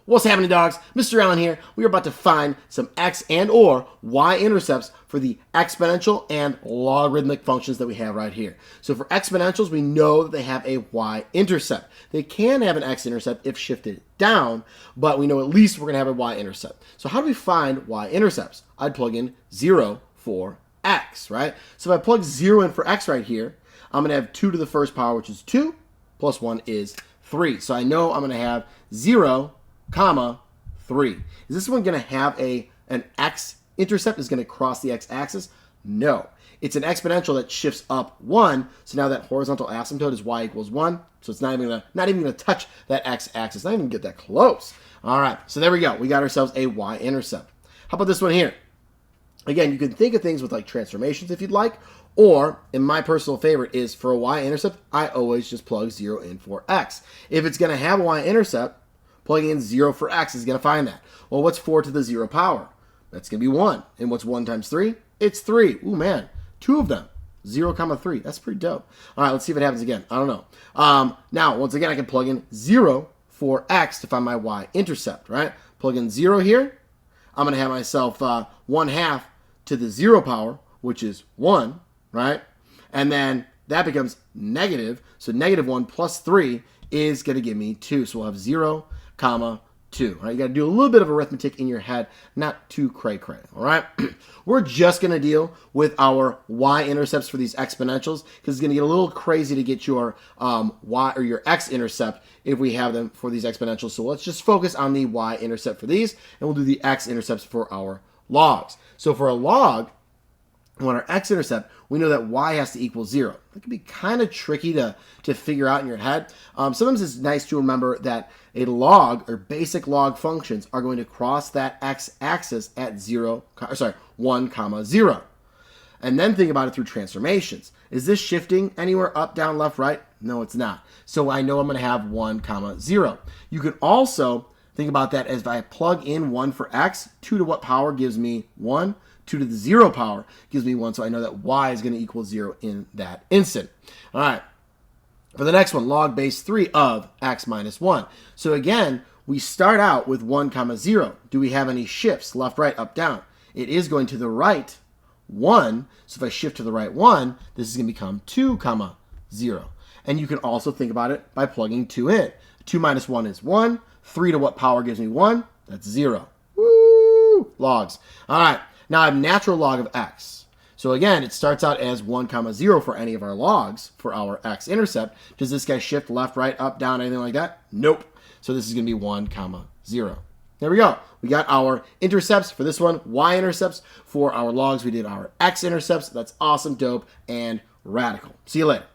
What's happening, dogs? Mr. Allen here. We are about to find some x and or y-intercepts for the exponential and logarithmic functions that we have right here. So for exponentials, we know that they have a y-intercept. They can have an x-intercept if shifted down, but we know at least we're going to have a y-intercept. So how do we find y-intercepts? I'd plug in 0 for x, right? So if I plug 0 in for x right here, I'm going to have 2 to the first power, which is 2, plus 1 is 3. So I know I'm going to have 0, comma, 3. Is this one going to have an x-intercept? Is going to cross the x-axis? No. It's an exponential that shifts up 1, so now that horizontal asymptote is y equals 1, so it's not even going to touch that x-axis, not even get that close. All right, so there we go. We got ourselves a y-intercept. How about this one here? Again, you can think of things with like transformations if you'd like, or, in my personal favorite, is for a y-intercept, I always just plug 0 in for x. If it's going to have a y-intercept, plugging in 0 for x is going to find that. Well, what's 4 to the 0 power? That's going to be 1. And what's 1 times 3? It's 3. Ooh, man. 2 of them. 0, comma 3. That's pretty dope. All right, let's see if it happens again. I don't know. Now, once again, I can plug in 0 for x to find my y-intercept, right? Plug in 0 here. I'm going to have myself 1/2 to the 0 power, which is 1, right? And then that becomes negative. So -1 plus 3 is going to give me 2. So we'll have 0, comma 2. All right, you got to do a little bit of arithmetic in your head, not too cray-cray. All right, we're just going to deal with our y-intercepts for these exponentials because it's going to get a little crazy to get your y or your x-intercept if we have them for these exponentials. So let's just focus on the y-intercept for these, and we'll do the x-intercepts for our logs. So for a log, on our x-intercept, we know that y has to equal 0. That can be kind of tricky to figure out in your head. Sometimes it's nice to remember that a log or basic log functions are going to cross that x-axis at 1, comma 0. And then think about it through transformations. Is this shifting anywhere up, down, left, right? No, it's not. So I know I'm going to have 1, comma 0. You can also think about that as if I plug in 1 for x, 2 to what power gives me 1? 2 to the 0 power gives me 1, so I know that y is going to equal 0 in that instant. All right, for the next one, log base 3 of x minus 1. So again, we start out with 1, comma 0. Do we have any shifts, left, right, up, down? It is going to the right 1, so if I shift to the right 1, this is going to become 2, comma 0. And you can also think about it by plugging 2 in. 2 minus 1 is 1. 3 to what power gives me 1? That's 0. Woo! Logs. All right. Now I have natural log of x. So again, it starts out as 1, comma 0 for any of our logs for our x-intercept. Does this guy shift left, right, up, down, anything like that? Nope. So this is going to be 1, comma 0. There we go. We got our intercepts for this one, y-intercepts. For our logs, we did our x-intercepts. That's awesome, dope, and radical. See you later.